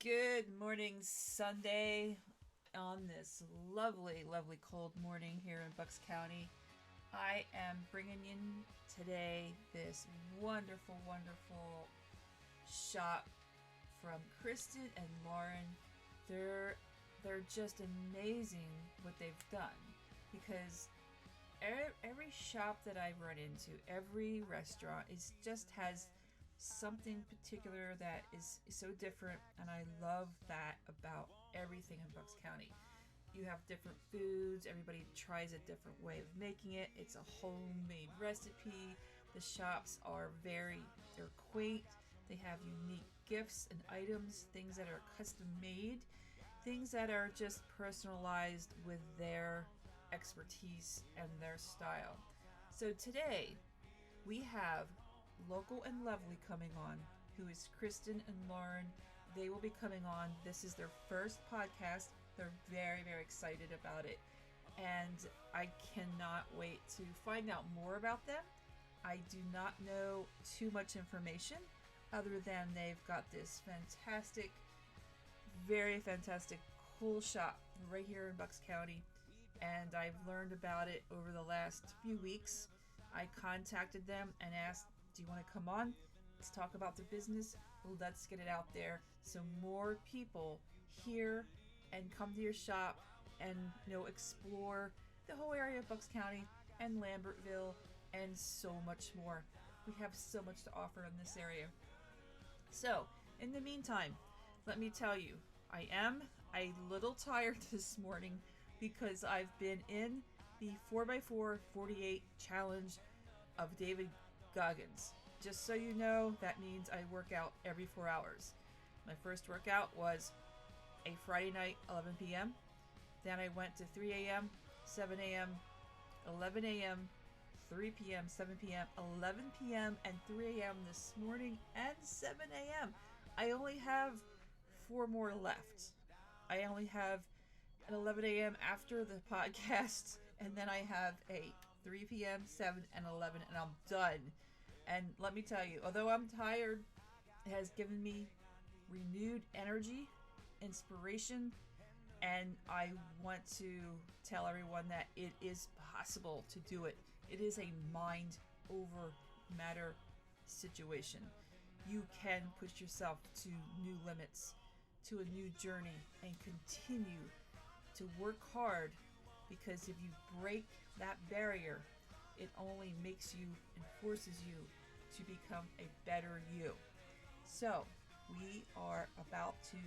Good morning, Sunday, on this lovely, lovely cold morning here in Bucks County. I am bringing in today this wonderful, wonderful shop from Kristen and Lauren. They're just amazing what they've done, because every shop that I run into, every restaurant just has something particular that is so different, and I love that about everything in Bucks County. You have different foods, everybody tries a different way of making it. It's a homemade recipe. The shops are they're quaint. They have unique gifts and items, things that are custom made, things that are just personalized with their expertise and their style. So today we have Local and Lovely coming on, who is Kristen and Lauren. They will be coming on. This is their first podcast. They're very, very excited about it. And I cannot wait to find out more about them. I do not know too much information other than they've got this fantastic, very fantastic, cool shop right here in Bucks County. And I've learned about it over the last few weeks. I contacted them and asked, do you want to come on? Let's talk about the business. Let's get it out there so more people hear and come to your shop and explore the whole area of Bucks County and Lambertville and so much more. We have so much to offer in this area. So, in the meantime, let me tell you, I am a little tired this morning because I've been in the 4x4 48 challenge of David Goggins. Just so you know, that means I work out every 4 hours. My first workout was a Friday night, 11 p.m. Then I went to 3 a.m., 7 a.m., 11 a.m., 3 p.m., 7 p.m., 11 p.m., and 3 a.m. this morning, and 7 a.m. I only have 4 more left. I only have an 11 a.m. after the podcast, and then I have a 3 p.m., 7, and 11, and I'm done. And let me tell you, although I'm tired, it has given me renewed energy, inspiration, and I want to tell everyone that it is possible to do it. It is a mind over matter situation. You can push yourself to new limits, to a new journey, and continue to work hard, because if you break that barrier, it only makes you and forces you to become a better you. So we are about to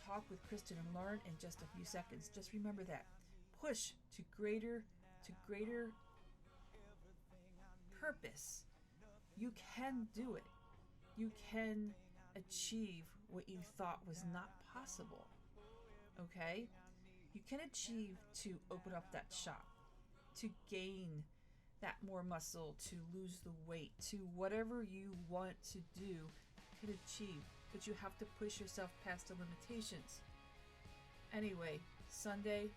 talk with Kristen and Lauren in just a few seconds. Just remember that. Push to greater purpose. You can do it. You can achieve what you thought was not possible. Okay? You can achieve to open up that shop, to gain that more muscle, to lose the weight, to whatever you want to do, you can achieve. But you have to push yourself past the limitations. Anyway, Sunday,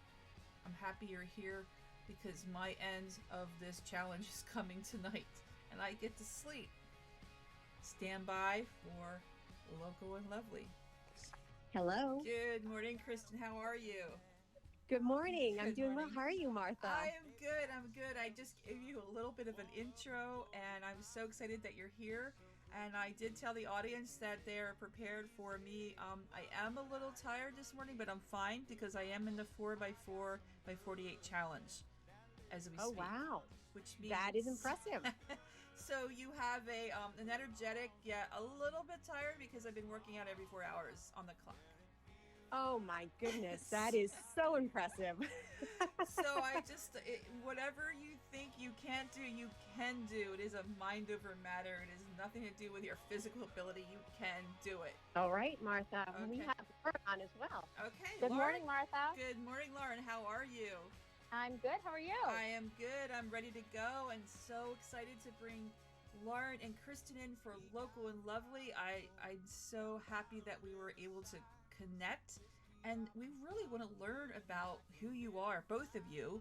I'm happy you're here because my end of this challenge is coming tonight and I get to sleep. Stand by for Local and Lovely. Hello. Good morning, Kristen. How are you? Good morning. I'm Good doing morning. well. How are you, Martha? I am good. I'm good. I just gave you a little bit of an intro, and I'm so excited that you're here. And I did tell the audience that they're prepared for me. I am a little tired this morning, but I'm fine because I am in the 4x4 by 48 challenge as we speak. Oh, wow. Which means that is impressive. So you have an energetic, yet a little bit tired because I've been working out every 4 hours on the clock. Oh, my goodness. That is so impressive. So whatever you think you can't do, you can do. It is a mind over matter. It has nothing to do with your physical ability. You can do it. All right, Martha. Okay. We have Lauren on as well. Okay. Good Lauren, morning, Martha. Good morning, Lauren. How are you? I'm good. How are you? I am good. I'm ready to go and so excited to bring Lauren and Kristen in for Local and Lovely. I'm so happy that we were able to connect, and we really want to learn about who you are, both of you,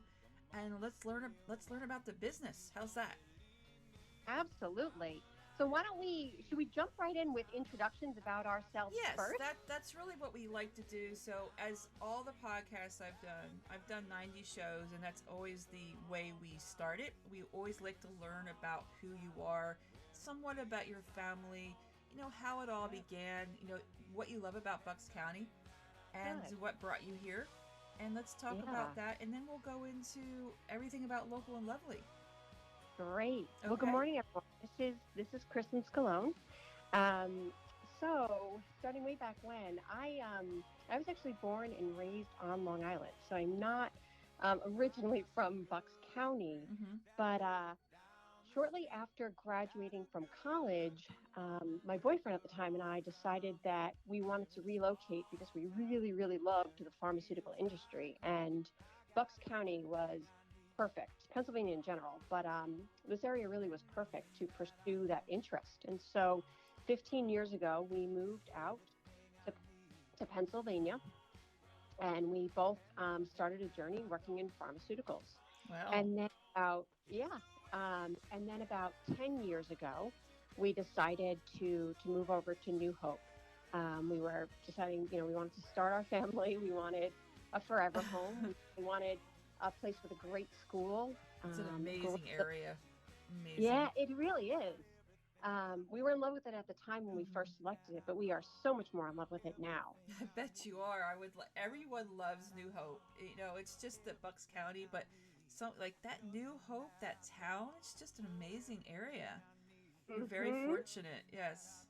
and let's learn about the business. How's that? Absolutely. So why don't should we jump right in with introductions about ourselves Yes, first? that's really what we like to do. So, as all the podcasts I've done 90 shows, and that's always the way we start it. We always like to learn about who you are, somewhat about your family, how it all began, what you love about Bucks County, and Good. what brought you here. And let's talk Yeah. about that, and then we'll go into everything about local and lovely. Great. Well, good Okay? morning, everyone. This is Kristen Scalone. Um, so starting way back when, I was actually born and raised on Long Island. So I'm not originally from Bucks County, Mm-hmm. but shortly after graduating from college, my boyfriend at the time and I decided that we wanted to relocate because we really, really loved the pharmaceutical industry. And Bucks County was perfect, Pennsylvania in general, but this area really was perfect to pursue that interest. And so 15 years ago, we moved out to, to Pennsylvania and we both started a journey working in pharmaceuticals. Well, And then about 10 years ago, we decided to move over to New Hope. We were deciding, we wanted to start our family. We wanted a forever home. We wanted a place with a great school. it's an amazing area. Yeah, Amazing. it really is. We were in love with it at the time when we first selected it, but we are so much more in love with it now. I bet you are. Everyone loves New Hope. It's just the Bucks County, but some like that New Hope, that town. It's just an amazing area. We're very Hmm. fortunate. Yes.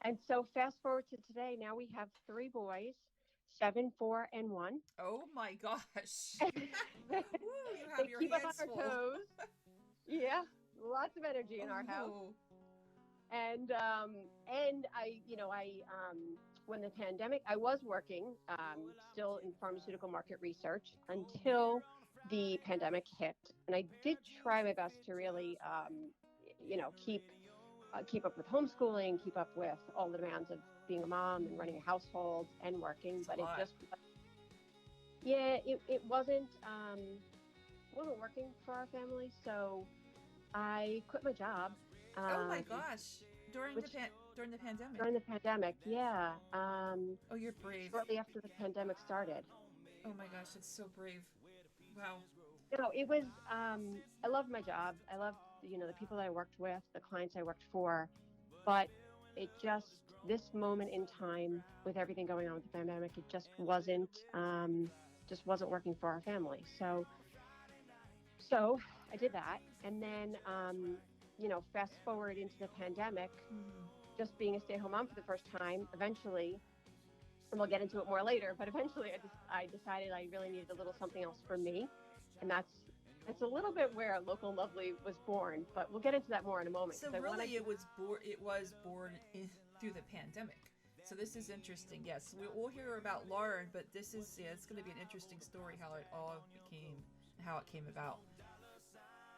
And so fast forward to today, now we have three boys, 7, 4, and 1. Oh my gosh. Woo! You have They your keep us on hands our full. toes. Yeah, lots of energy in our house. Oh. And when the pandemic, I was working still in pharmaceutical market research until the pandemic hit, and I did try my best to really, keep up with homeschooling, keep up with all the demands of being a mom and running a household and working, It's a but it lot. just, yeah, it wasn't working for our family, so I quit my job. Oh my Um, gosh. During which during the pandemic. during the pandemic, yeah. Oh, you're brave. Shortly after the pandemic started. Oh my gosh, it's so brave. Wow. It was. I loved my job. I loved, the people that I worked with, the clients I worked for, but it this moment in time with everything going on with the pandemic, it just wasn't working for our family. So I did that, and then fast forward into the pandemic, Mm-hmm. just being a stay-at-home mom for the first time. Eventually, and we'll get into it more later, but eventually I decided I really needed a little something else for me, and that's a little bit where Local Lovely was born. But we'll get into that more in a moment. So I want really, to. it was born through the pandemic. So this is interesting. Yes, we'll hear about Lauren, but it's going to be an interesting story how it all became, how it came about.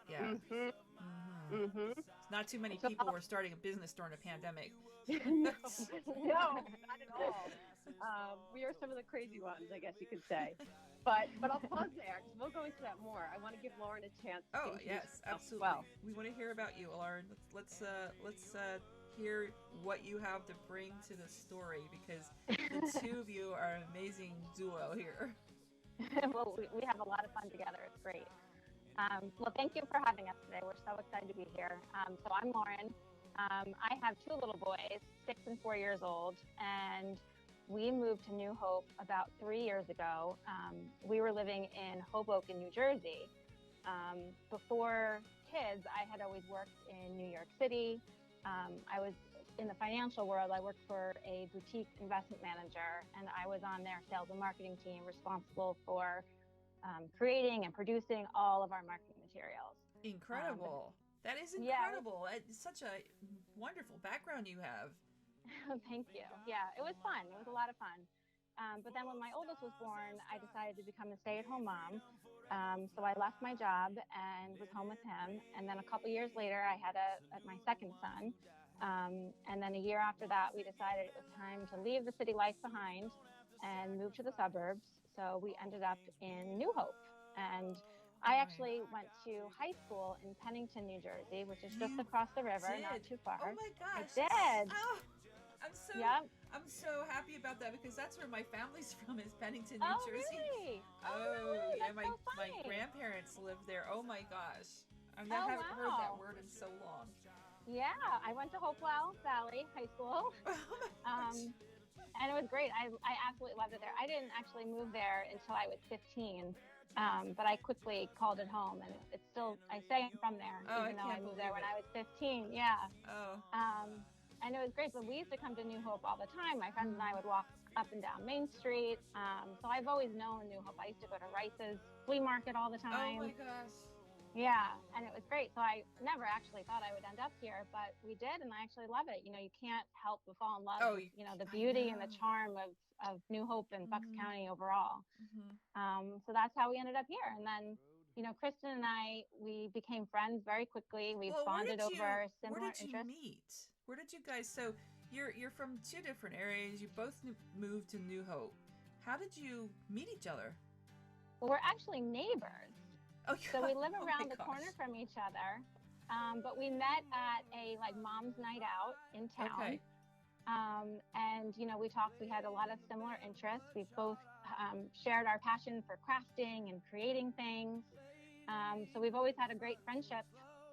Yeah. Mm-hmm. Mm-hmm. Mm-hmm. Not too many So people were starting a business during a pandemic. no, no, not at all. We are some of the crazy ones, I guess you could say. But I'll pause there because we'll go into that more. I want to give Lauren a chance to Oh introduce yes, herself as absolutely. well. We want to hear about you, Lauren. Let's hear what you have to bring to the story because the two of you are an amazing duo here. Well, we have a lot of fun together. It's great. Well, thank you for having us today. We're so excited to be here. So I'm Lauren. I have two little boys, 6 and 4 years old, and we moved to New Hope about 3 years ago. We were living in Hoboken, New Jersey. Before kids, I had always worked in New York City. I was in the financial world. I worked for a boutique investment manager, and I was on their sales and marketing team responsible for creating and producing all of our marketing materials. Incredible. That is Yeah, incredible. It's such a wonderful background you have. thank you. Yeah, it was fun. It was a lot of fun. But then when my oldest was born, I decided to become a stay-at-home mom. So I left my job and was home with him. And then a couple years later, I had my second son. And then a year after that, we decided it was time to leave the city life behind and move to the suburbs. So we ended up in New Hope. And I actually went to high school in Pennington, New Jersey, which is just across the river, not too far. Oh my gosh. I did. Oh, I'm so Yep. I'm so happy about that because that's where my family's from, is Pennington, New Oh, Jersey. really? Oh, no, yeah, that's my so funny. grandparents lived there. Oh my gosh. I Oh, haven't heard that wow. word in so long. Yeah, I went to Hopewell Valley High School. Oh my gosh. And it was great. I absolutely loved it there. I didn't actually move there until I was 15, but I quickly called it home, and it's still, I say I'm from there, Oh, even though I can't moved there believe when it. I was 15. Yeah. Oh. And it was great, but we used to come to New Hope all the time. My friends and I would walk up and down Main Street. So I've always known New Hope. I used to go to Rice's flea market all the time. Oh my gosh. Yeah, and it was great. So I never actually thought I would end up here, but we did, and I actually love it. You know, you can't help but fall in love with, the beauty and the charm of New Hope and Bucks County overall. So that's how we ended up here. And then, Kristen and I, we became friends very quickly. We bonded over similar interests. Where did you meet? Where did you guys, so you're from two different areas. You both moved to New Hope. How did you meet each other? Well, we're actually neighbors. Oh, so we live around the corner from each other, but we met at a mom's night out in town. Okay. And we talked. We had a lot of similar interests. We both shared our passion for crafting and creating things. So we've always had a great friendship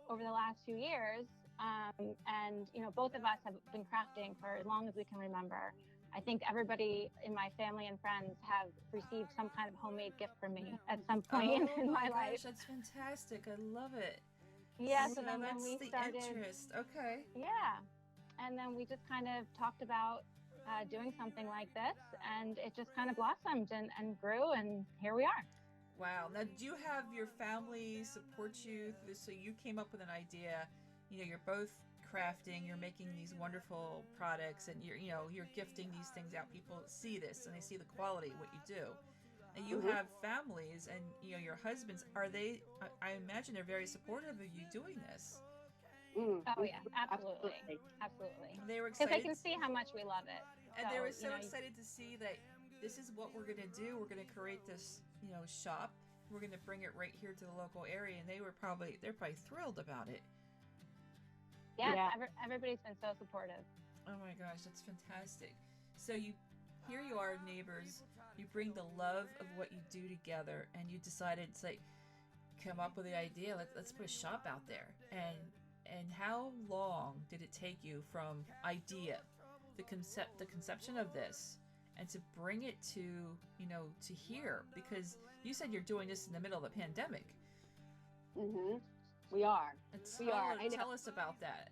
over the last few years. And both of us have been crafting for as long as we can remember. I think everybody in my family and friends have received some kind of homemade gift from me at some point in my life. That's fantastic. I love it. Yeah, so then that's we the started, interest. Okay. Yeah, and then we just kind of talked about doing something like this, and it just kind of blossomed and grew, and here we are. Wow. Now, do you have your family support you through this? So you came up with an idea. You're both crafting, you're making these wonderful products, and you're gifting these things out. People see this and they see the quality of what you do, and you have families, and your husbands, are they, I imagine they're very supportive of you doing this. Oh yeah, absolutely. They were excited because they can to see how much we love it, and they were so excited to see that this is what we're going to do. We're going to create this shop, we're going to bring it right here to the local area, and they're probably thrilled about it. Yeah. Everybody's been so supportive. Oh my gosh, that's fantastic. So here you are, neighbors. You bring the love of what you do together, and you decided to come up with the idea. Let's put a shop out there. And how long did it take you from idea, the conception of this, and to bring it to to here? Because you said you're doing this in the middle of the pandemic. We are. Tell us about that.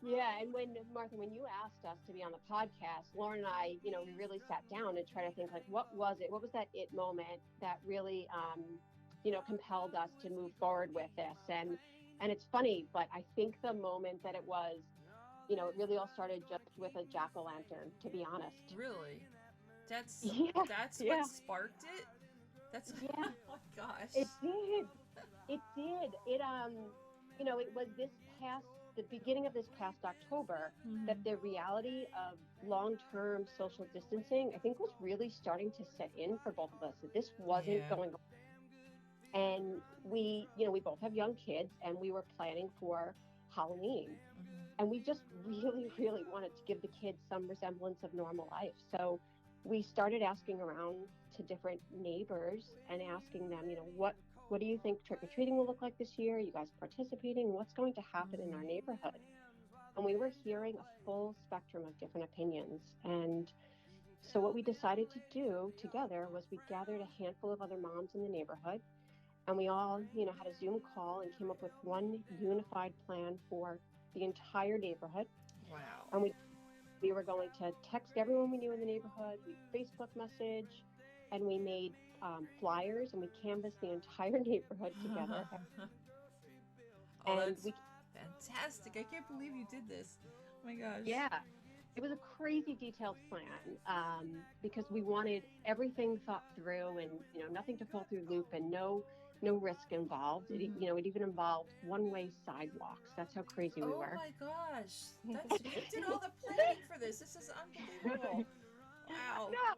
Yeah, and Martha, when you asked us to be on the podcast, Lauren and I, we really sat down and tried to think, what was it? What was that it moment that really, compelled us to move forward with this? And it's funny, but I think the moment that it was, it really all started just with a jack-o'-lantern, to be honest. Really? That's what sparked it? That's yeah. Oh my gosh. It did. It was the beginning of this past October that the reality of long-term social distancing, I think, was really starting to set in for both of us, that this wasn't going on. And we both have young kids, and we were planning for Halloween. And we just really, really wanted to give the kids some resemblance of normal life. So we started asking around to different neighbors and asking them, what do you think trick-or-treating will look like this year? Are you guys participating? What's going to happen in our neighborhood? And we were hearing a full spectrum of different opinions. And so what we decided to do together was we gathered a handful of other moms in the neighborhood, and we all, had a Zoom call and came up with one unified plan for the entire neighborhood. Wow. And we were going to text everyone we knew in the neighborhood, we Facebook message, and we made flyers, and we canvassed the entire neighborhood together. That's fantastic. I can't believe you did this. Oh my gosh. Yeah. It was a crazy detailed plan, because we wanted everything thought through, and, nothing to fall through loop, and no risk involved. It even involved one-way sidewalks. That's how crazy we were. Oh my gosh. You did all the planning for this. This is unbelievable. Wow. No,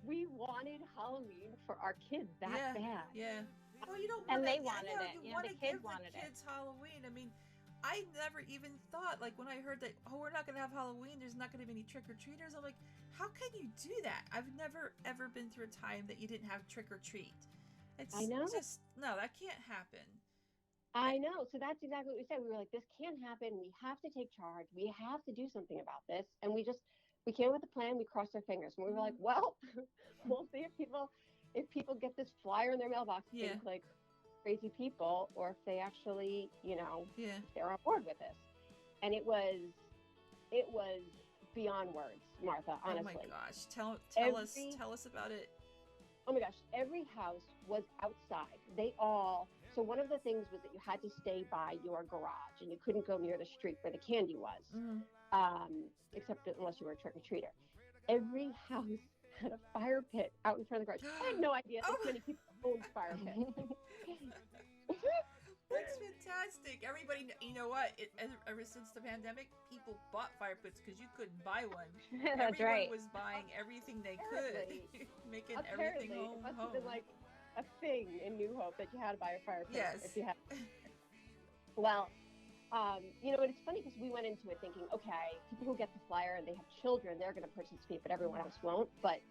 we wanted Halloween for our kids that bad. Yeah. Well, you don't want And to. they I wanted know it. you You know, want the to kids give wanted the it. kids Halloween. I mean, I never even thought, like, when I heard that, oh, we're not going to have Halloween, there's not going to be any trick or treaters. I'm like, how can you do that? I've never ever been through a time that you didn't have trick or treat. I It's know. just no, that can't happen. I know. So that's exactly what we said. We were like, this can't happen. We have to take charge. We have to do something about this. And we came up with a plan. We crossed our fingers, and we were like, well, we'll see if people get this flyer in their mailbox, Yeah. think like crazy people, or if they actually, Yeah. if they're on board with this. And it was beyond words, Martha, honestly. Oh my gosh. Tell us about it. Oh my gosh, every house was outside. So one of the things was that you had to stay by your garage and you couldn't go near the street where the candy was, except unless you were a trick-or-treater. Every house had a fire pit out in front of the garage. I had no idea this many people owned fire pits. That's fantastic. Everybody, you know what? Ever since the pandemic, people bought fire pits because you couldn't buy one. That's Everyone right. was buying everything they could, making everything It must have been like a thing in New Hope that you had to buy a fire pit. Yes. If you had. Well, and it's funny because we went into it thinking, okay, people who get the flyer and they have children, they're going to participate, but everyone else won't. But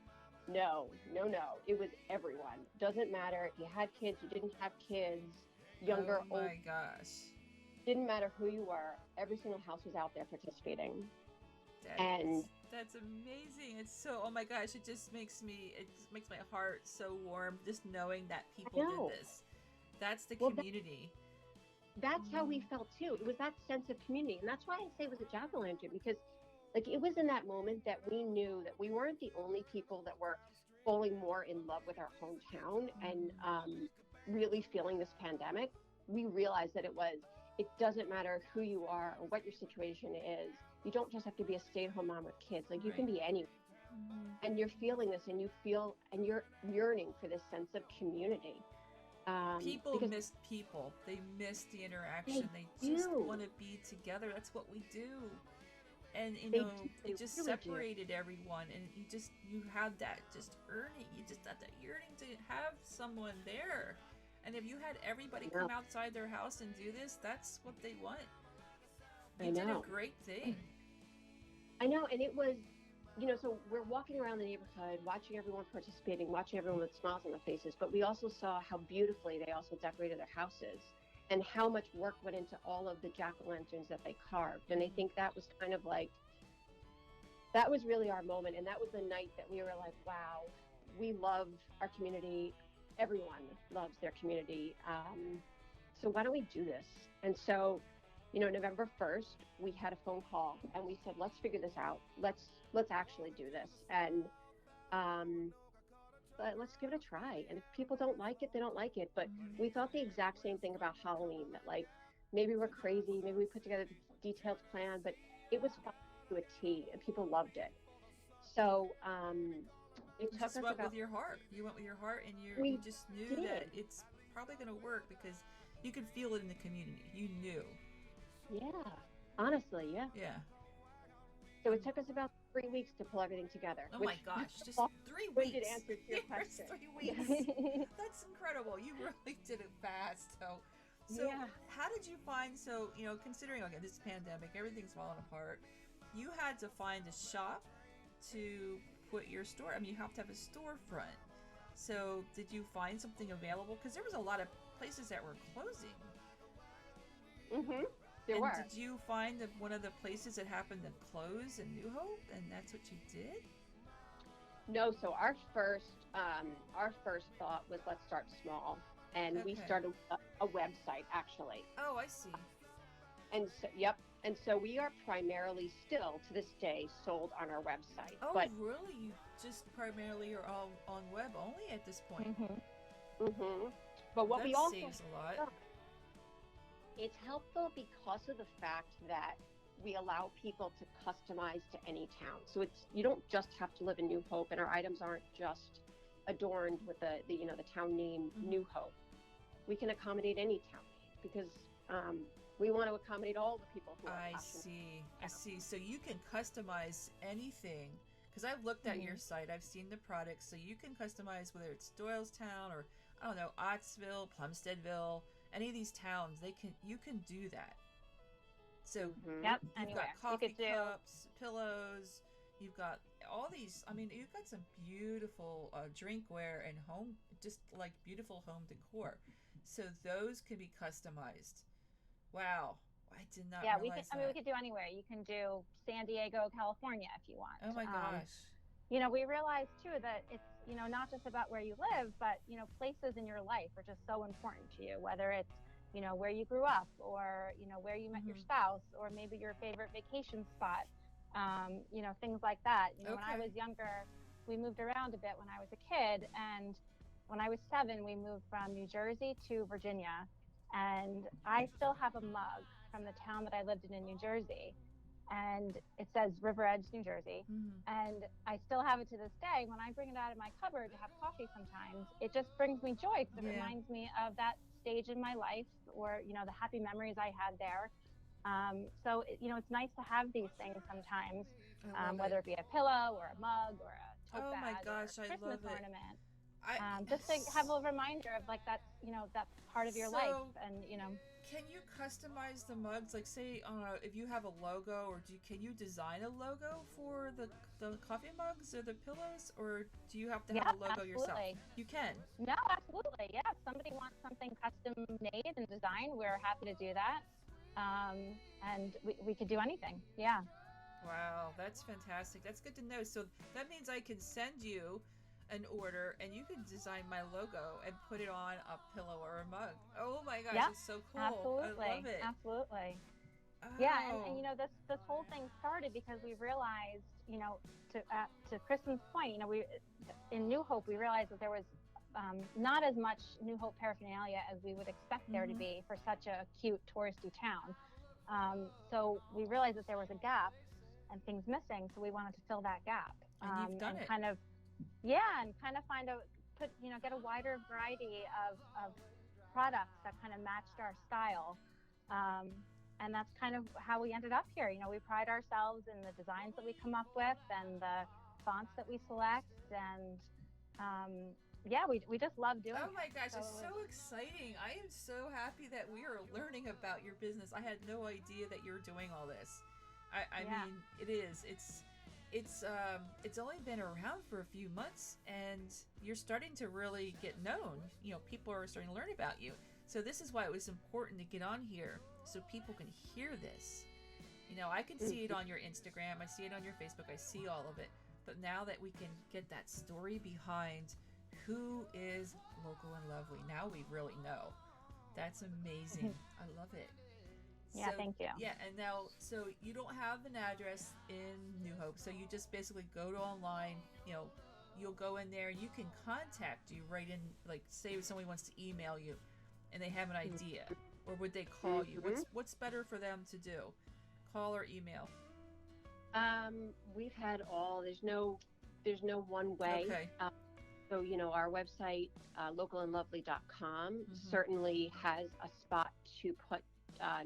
no. It was everyone. Doesn't matter if you had kids, you didn't have kids, younger, oh old. my gosh. Didn't matter who you were. Every single house was out there participating. That's amazing. It's so, oh my gosh, it makes my heart so warm just knowing that people did this. That's the community. That's how we felt too. It was that sense of community. And that's why I say it was a jack-o'-lantern, because like it was in that moment that we knew that we weren't the only people that were falling more in love with our hometown and really feeling this pandemic. We realized that it doesn't matter who you are or what your situation is. You don't just have to be a stay-at-home mom with kids. Like you can be anyone. And you're feeling this and you're yearning for this sense of community. People miss people. They miss the interaction. They just want to be together. That's what we do. And it just really separated everyone, and you had that just yearning. You just had that yearning to have someone there. And if you had everybody come outside their house and do this, that's what they want. You did a great thing. I know, and it was, so we're walking around the neighborhood, watching everyone participating, watching everyone with smiles on their faces, but we also saw how beautifully they also decorated their houses and how much work went into all of the jack-o'-lanterns that they carved. And I think that was kind of like, that was really our moment. And that was the night that we were like, wow, we love our community. Everyone loves their community. So why don't we do this? And so, November 1st, we had a phone call and we said, let's figure this out. Let's actually do this. And let's give it a try. And if people don't like it, they don't like it. But we thought the exact same thing about Halloween, that like, maybe we're crazy. Maybe we put together the detailed plan, but it was fun to a T and people loved it. So, it took us went with your heart. You went with your heart, and you just knew that it's probably going to work because you could feel it in the community. You knew. Yeah, honestly, yeah. Yeah. So it took us about 3 weeks to pull everything together. Oh my gosh, just 3 weeks. Did answer to your question. 3 weeks. That's incredible. You really did it fast. So how did you find, considering, okay, this pandemic, everything's falling apart, you had to find a shop to put your store. I mean, you have to have a storefront. So did you find something available? Because there was a lot of places that were closing. There were. Did you find one of the places that happened to close in New Hope, and that's what you did? No. So our first thought was, let's start small, and we started a website actually. Oh, I see. And so, yep. And so we are primarily still to this day sold on our website. Oh, really? You just primarily are all on web only at this point? But what we also saves a lot. It's helpful because of the fact that we allow people to customize to any town. So you don't just have to live in New Hope, and our items aren't just adorned with the town name New Hope. We can accommodate any town name because we want to accommodate all the people who are passionate. I see. So you can customize anything, because I've looked at your site, I've seen the products, so you can customize whether it's Doylestown or I don't know, Ottsville, Plumsteadville, any of these towns, you can do that. So Yep, you've anywhere. got coffee You could cups, pillows, you've got all these. I mean, you've got some beautiful drinkware and home, just like beautiful home decor. So those can be customized. Wow, I did not Yeah, realize I mean, we that. could do anywhere. You can do San Diego, California if you want. Oh my gosh. We realize too that it's, not just about where you live, but, places in your life are just so important to you, whether it's, where you grew up or, where you met your spouse or maybe your favorite vacation spot, things like that. When I Okay. was younger, we moved around a bit when I was a kid. And when I was 7, we moved from New Jersey to Virginia. And I still have a mug from the town that I lived in New Jersey, and it says River Edge, New Jersey. And I still have it to this day. When I bring it out of my cupboard to have coffee sometimes, it just brings me joy because it reminds me of that stage in my life, or, the happy memories I had there. So, it's nice to have these things sometimes, I love whether it. it be a pillow or a mug or a tote Oh my bag or gosh, a I Christmas love it. ornament. I Just to have a reminder of like that, that part of your life. so And, can you customize the mugs? Like, say, if you have a logo, or can you design a logo for the coffee mugs or the pillows, or do you have to have a logo yourself? Absolutely. You can. No, absolutely. Yeah. If somebody wants something custom made and designed, we're happy to do that. And we could do anything. Yeah. Wow, that's fantastic. That's good to know. So that means I can send you an order and you can design my logo and put it on a pillow or a mug. Oh my gosh, Yeah, it's so cool. absolutely. I love it. Absolutely. Oh. Yeah. And this whole thing started because we realized, to Kristen's point, we, in New Hope, we realized that there was not as much New Hope paraphernalia as we would expect there to be for such a cute touristy town. So we realized that there was a gap and things missing. So we wanted to fill that gap. And you've done it. Kind of get a wider variety of products that kind of matched our style. And that's kind of how we ended up here. We pride ourselves in the designs that we come up with and the fonts that we select. And we just love doing it. Oh my gosh, it's so exciting. I am so happy that we are learning about your business. I had no idea that you're doing all this. I mean, it is. It's only been around for a few months, and you're starting to really get known. People are starting to learn about you. So this is why it was important to get on here so people can hear this. I can see it on your Instagram, I see it on your Facebook, I see all of it. But now that we can get that story behind who is local and lovely, now we really know. That's amazing. I love it. Yeah, thank you. Yeah, and now, so you don't have an address in New Hope, so you just basically go to online, you'll go in there and you can contact you right in, like, say if somebody wants to email you and they have an idea, or would they call you? What's better for them to do? Call or email? We've had all, there's no one way. Okay. So, our website, localandlovely.com, certainly has a spot to put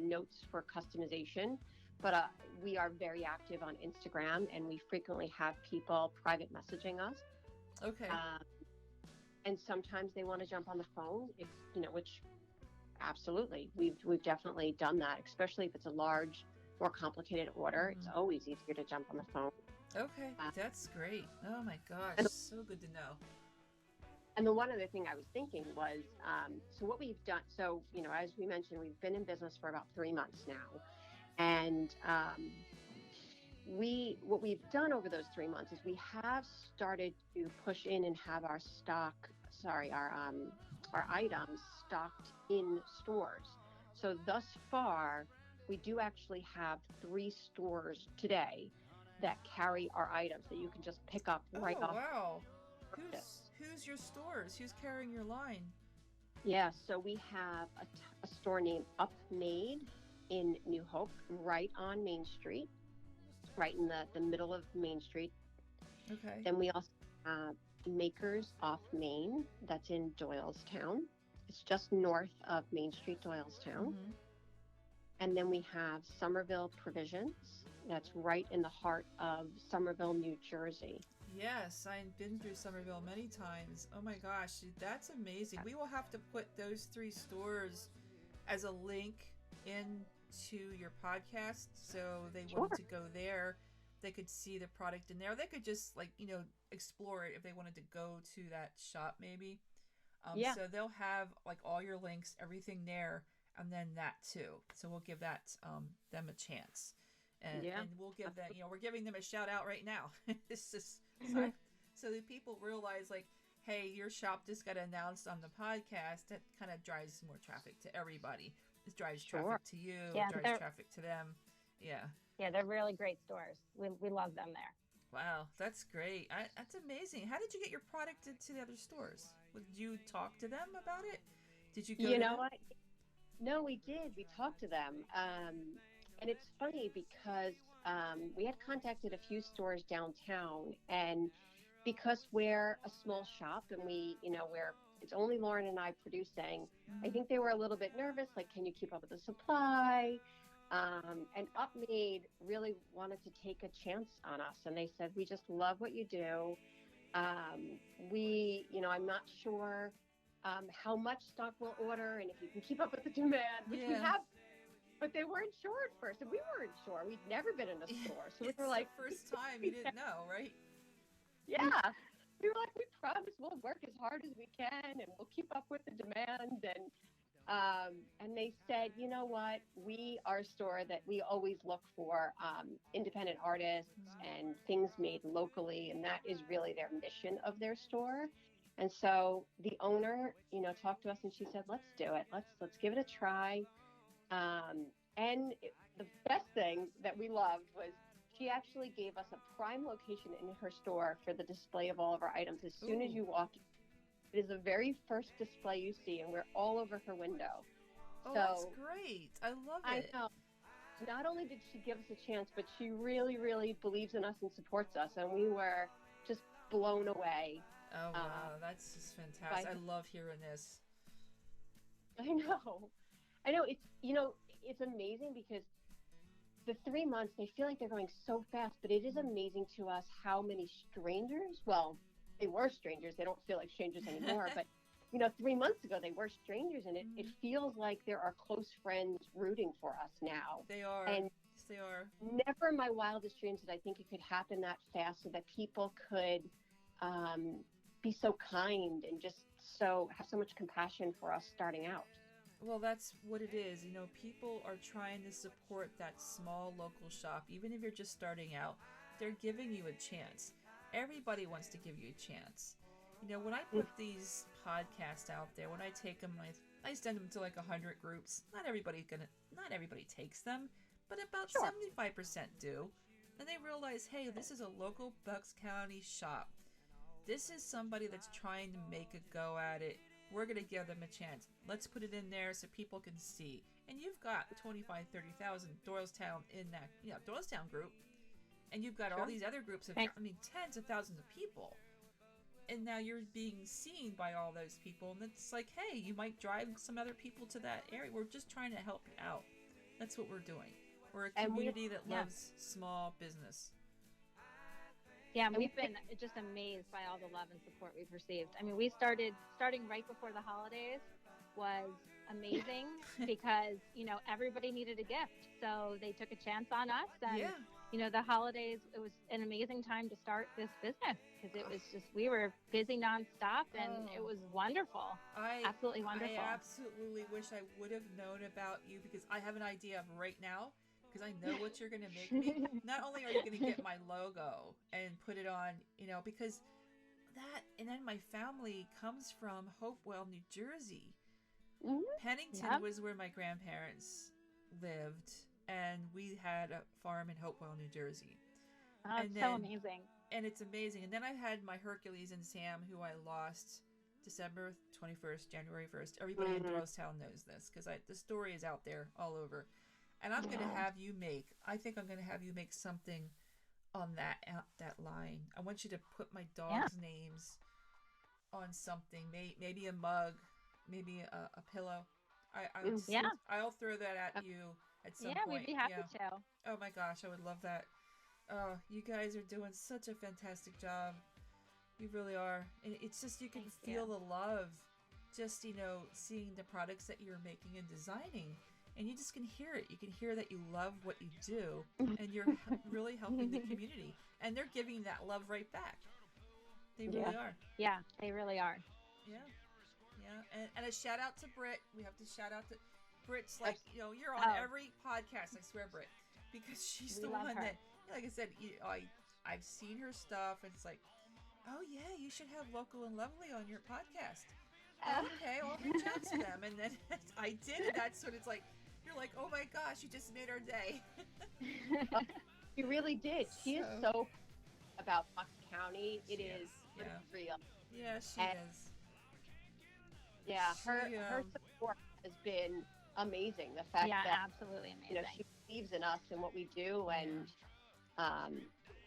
notes for customization, but we are very active on Instagram, and we frequently have people private messaging us. Okay. And sometimes they want to jump on the phone, which absolutely, we've definitely done that, especially if it's a large, more complicated order. It's always easier to jump on the phone. Okay, that's great. Oh my gosh, so good to know. And the one other thing I was thinking was, so what we've done, so, as we mentioned, we've been in business for about 3 months now. And what we've done over those 3 months is we have started to push in and have our items stocked in stores. So thus far, we do actually have 3 stores today that carry our items that you can just pick up right off. Oh, wow. Who's your stores? Who's carrying your line? Yeah, so we have a store named Upmade in New Hope, right on Main Street, right in the middle of Main Street. Okay. Then we also have Makers off Main, that's in Doylestown. It's just north of Main Street, Doylestown. And then we have Somerville Provisions, that's right in the heart of Somerville, New Jersey. Yes, I've been through Somerville many times. Oh my gosh, that's amazing. We will have to put those 3 stores as a link into your podcast, so they Sure. wanted to go there, they could see the product in there. They could just like, explore it if they wanted to go to that shop maybe. Yeah. So they'll have like all your links, everything there, and then that too. So we'll give that them a chance, Yeah. and we'll give that. Absolutely. We're giving them a shout out right now. This is so that people realize like, hey, your shop just got announced on the podcast. That kind of drives more traffic to everybody. It drives Sure. traffic to you. Yeah, It drives they're traffic to them. Yeah. yeah, they're really great stores. We love them there. Wow, that's great. That's amazing. How did you get your product into the other stores? Did you talk to them about it? Did you go You to know them? what? No, we did. We talked to them. And it's funny because we had contacted a few stores downtown, and because we're a small shop and we're it's only Lauren and I producing, I Mm-hmm. think they were a little bit nervous, like, can you keep up with the supply? And Upmade really wanted to take a chance on us, and they said, we just love what you do. I'm not sure how much stock we'll order and if you can keep up with the demand, which we Yeah. have, but they weren't sure at first, and we weren't sure. We'd never been in a store, so we It's were the like, first time you didn't know, right? yeah. We were like, we promise we'll work as hard as we can and we'll keep up with the demand. And they said, you know what? We are a store that we always look for independent artists and things made locally, and that is really their mission of their store. And so the owner, talked to us and she said, let's do it. Let's give it a try. The best thing that we loved was she actually gave us a prime location in her store for the display of all of our items. As soon as Ooh. you walk, it is the very first display you see, and we're all over her window. Oh, that's So great. I love I it. know. Not only did she give us a chance, but she really, really believes in us and supports us, and we were just blown away. Oh, Uh, wow. That's just by fantastic. I love hearing this. I know, it's amazing because the 3 months, they feel like they're going so fast, but it is amazing to us how many strangers, well, they were strangers. They don't feel like strangers anymore, but 3 months ago they were strangers, and it feels like there are close friends rooting for us now. They are. And Yes, they are. never in my wildest dreams did I think it could happen that fast, so that people could be so kind and just have so much compassion for us starting out. Well, that's what it is. People are trying to support that small local shop. Even if you're just starting out, they're giving you a chance. Everybody wants to give you a chance. When I put these podcasts out there, when I take them, I send them to like 100 groups. Not everybody takes them, but about Sure. 75% do. And they realize, hey, this is a local Bucks County shop. This is somebody that's trying to make a go at it. We're going to give them a chance. Let's put it in there so people can see. And you've got 25, 30,000 Doylestown in that, Doylestown group. And you've got all Sure. these other groups of, Thanks. tens of thousands of people. And now you're being seen by all those people. And it's like, hey, you might drive some other people to that area. We're just trying to help you out. That's what we're doing. We're a And community that yeah. loves small business. Yeah, and we've been just amazed by all the love and support we've received. I mean, we starting right before the holidays was amazing because, everybody needed a gift. So they took a chance on us. And, Yeah. the holidays, it was an amazing time to start this business because it was just, we were busy nonstop and it was wonderful. Absolutely wonderful. I absolutely wish I would have known about you because I have an idea of right now because I know what you're going to make me. Not only are you going to get my logo and put it on, because that, and then my family comes from Hopewell, New Jersey. Mhm. Pennington Yep. was where my grandparents lived, and we had a farm in Hopewell, New Jersey. Oh, And it's so then- amazing. And it's amazing. And then I had my Hercules and Sam, who I lost December 21st, January 1st. Everybody in Mhm. Doylestown knows this because the story is out there all over. And I'm going to have you I think I'm going to have you make something on that line. I want you to put my dog's names on something, maybe a mug, maybe a pillow. I'll throw that at you at some Yeah, point. we'd be happy Yeah. to. Oh my gosh, I would love that. Oh, you guys are doing such a fantastic job. You really are. And it's just, you can Thank feel you. the love just, seeing the products that you're making and designing. And you just can hear it. You can hear that you love what you do and you're really helping the community. And they're giving that love right back. They Yeah. really are. Yeah, they really are. Yeah. Yeah. And a shout out to Britt. We have to shout out to Britt's like, you're on Oh, every podcast, I swear, Britt. Because she's we the love one her. that, like I said, I've seen her stuff and it's like, oh yeah, you should have Local and Lovely on your podcast. Oh, okay, I'll reach out to them. And then I did, and that's what it's like. You're like, oh my gosh, you just made our day. She really did. She is so about Bucks County. It is Yeah. real. Yeah, she And- is. Yeah, her She, support has been amazing. The fact Yeah, that absolutely amazing. she believes in us and what we do, and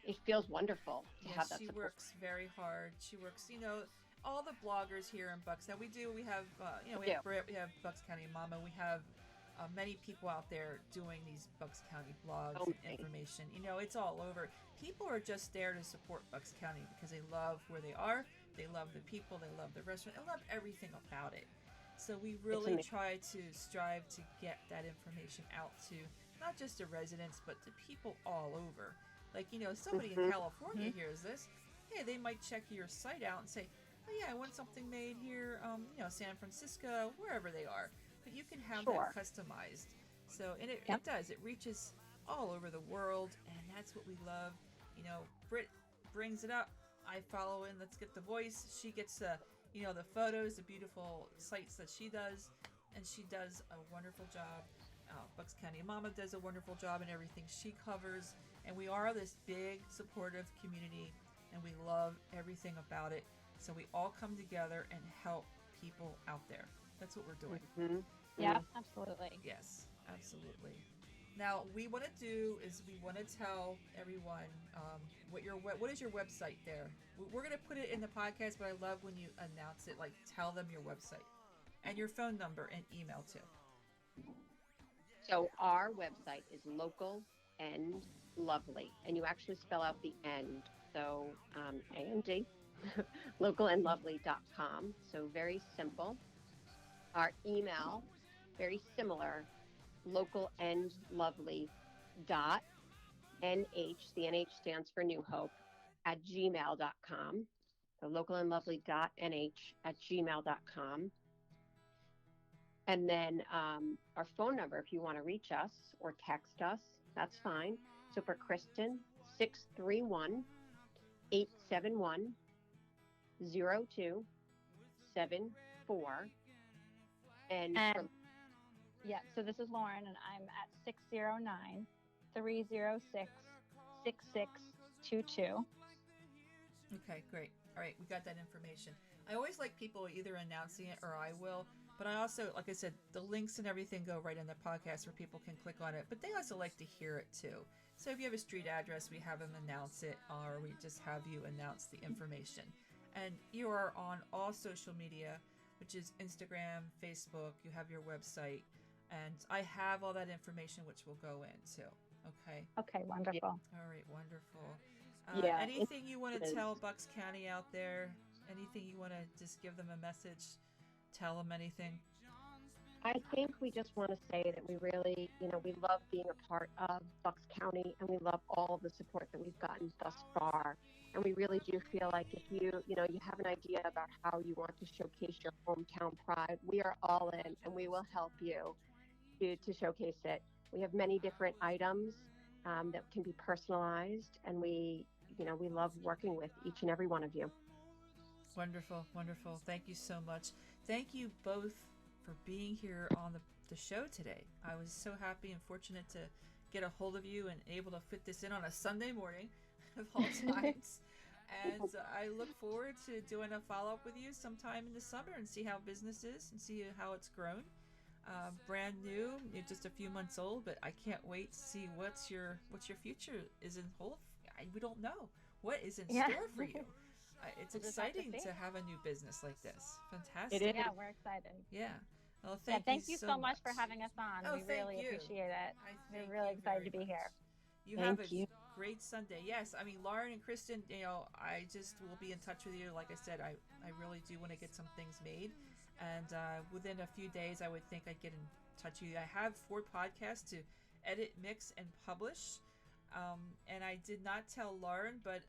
it feels wonderful to have that she support. works very hard. She works, all the bloggers here in Bucks. Now we have, we Yeah. have Britt, we have Bucks County Mama, we have many people out there doing these Bucks County blogs Oh, and many. information. It's all over. People are just there to support Bucks County because they love where they are. They love the people. They love the restaurant. They love everything about it. So we really amazing. try to strive to get that information out to not just the residents, but to people all over. Like, somebody in California hears this. Hey, they might check your site out and say, oh yeah, I want something made here, San Francisco, wherever they are. But you can have Sure. that customized. So, and it Yep. does. It reaches all over the world, and that's what we love. Britt brings it up. I follow in. Let's get the voice. She gets the photos, the beautiful sites that she does, and she does a wonderful job. Bucks County Mama does a wonderful job in everything she covers, and we are this big supportive community, and we love everything about it. So we all come together and help people out there. That's what we're doing. Mhm. Yeah, absolutely. Yes, absolutely. Now, we want to do is we want to tell everyone what is your website there. We're going to put it in the podcast, but I love when you announce it. Like, tell them your website and your phone number and email too. So our website is Local and Lovely, and you actually spell out the end. So AND, localandlovely.com. So very simple. Our email, very similar, localandlovely.nh, the NH stands for New Hope, at gmail.com. So localandlovely.nh@gmail.com. And then our phone number, if you want to reach us or text us, that's fine. So for Kristen, 631-871-0274. And for Yeah, so this is Lauren, and I'm at 609-306-6622. Okay, great. All right, we got that information. I always like people either announcing it or I will, but I also, like I said, the links and everything go right in the podcast where people can click on it, but they also like to hear it too. So if you have a street address, we have them announce it, or we just have you announce the information. And you are on all social media, which is Instagram, Facebook, you have your website, and I have all that information which will go in too. Okay. Okay, wonderful. All right, wonderful. Yeah, Anything you want it to is. tell Bucks County out there? Anything you want to just give them a message? Tell them anything? I think we just want to say that we really, we love being a part of Bucks County, and we love all the support that we've gotten thus far. And we really do feel like if you have an idea about how you want to showcase your hometown pride, we are all in, and we will help you to showcase it. We have many different items that can be personalized, and we love working with each and every one of you. Wonderful, wonderful. Thank you so much. Thank you both for being here on the show today. I was so happy and fortunate to get a hold of you and able to fit this in on a Sunday morning of all times. And I look forward to doing a follow-up with you sometime in the summer and see how business is and see how it's grown. Brand new, you're just a few months old, but I can't wait to see what's your future is in hold. We don't know what is in store for you. It's We'll just have to exciting see. to have a new business like this. Fantastic. It is. Yeah, we're excited. Yeah. Well, Yeah, thank you so much for having us on. Oh, we thank really you. appreciate it. I We're thank really you excited very to be much. here. You Thank have a you. great Sunday. Yes, I mean, Lauren and Kristen, I just will be in touch with you. Like I said, I really do want to get some things made. And within a few days, I would think I'd get in touch with you. I have 4 podcasts to edit, mix, and publish. And I did not tell Lauren, but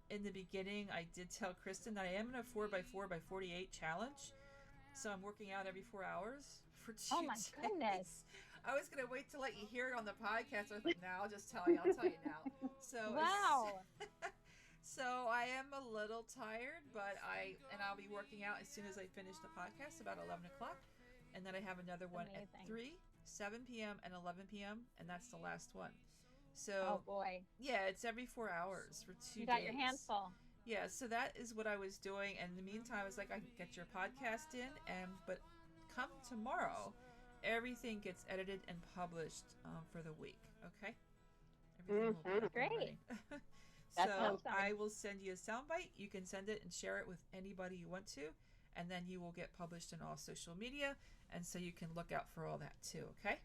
in the beginning, I did tell Kristen that I am in a 4x4x48 challenge. So I'm working out every 4 hours for 2 Oh my days. goodness. I was going to wait to let you hear it on the podcast. I was like, no, I'll just tell you. I'll tell you now. So Wow. So I am a little tired, but I'll be working out as soon as I finish the podcast about 11 o'clock. And then I have another one at 3, 7 p.m. and 11 p.m. And that's the last one. So, oh boy. Yeah, it's every 4 hours for 2 days. You got your hands full. Yeah, so that is what I was doing. And in the meantime, I was like, I can get your podcast in, but come tomorrow, everything gets edited and published for the week. Okay, everything will be up and Great. running. So I will send you a soundbite. You can send it and share it with anybody you want to, and then you will get published in all social media, and so you can look out for all that too. Okay.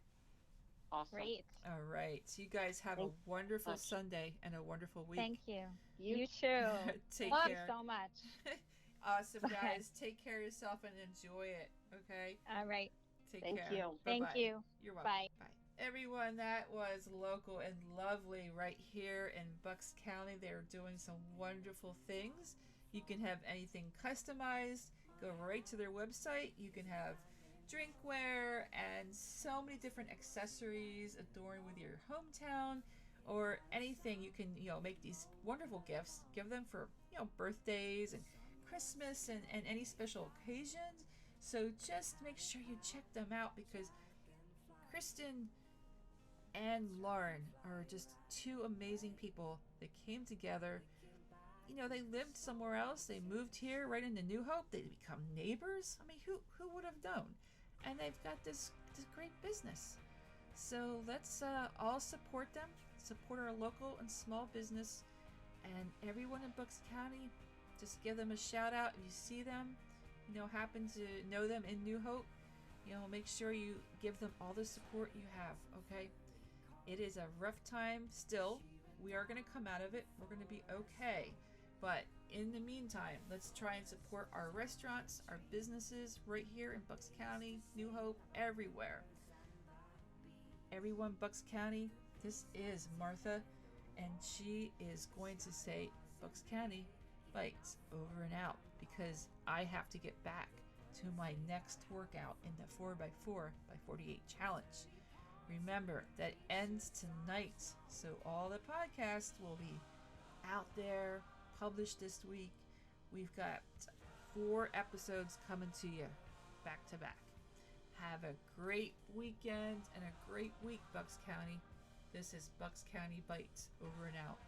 Awesome. Great. All right. So you guys have a wonderful Sunday and a wonderful week. Thank you. You too. Take Love care. So much. Awesome, guys. Take care of yourself and enjoy it. Okay. All right. Take Thank care. you. Bye-bye. Thank you. You're welcome. Bye. Bye. Everyone, that was local and lovely right here in Bucks County. They're doing some wonderful things. You can have anything customized. Go right to their website. You can have drinkware and so many different accessories adorn with your hometown or anything. You can make these wonderful gifts, give them for birthdays and Christmas and any special occasions. So just make sure you check them out, because Kristen and Lauren are just 2 amazing people that came together. They lived somewhere else. They moved here right into New Hope. They become neighbors. I mean, who would have known? And they've got this great business. So let's all support them. Support our local and small business. And everyone in Bucks County, just give them a shout out. If you see them, happen to know them in New Hope, make sure you give them all the support you have, okay? It is a rough time still. We are going to come out of it. We're going to be okay. But in the meantime, let's try and support our restaurants, our businesses right here in Bucks County, New Hope, everywhere. Everyone, Bucks County, this is Martha, and she is going to say Bucks County Bytes over and out, because I have to get back to my next workout in the 4x4x48 challenge. Remember, that ends tonight, so all the podcasts will be out there, published this week. We've got 4 episodes coming to you back to back. Have a great weekend and a great week, Bucks County. This is Bucks County Bytes over and out.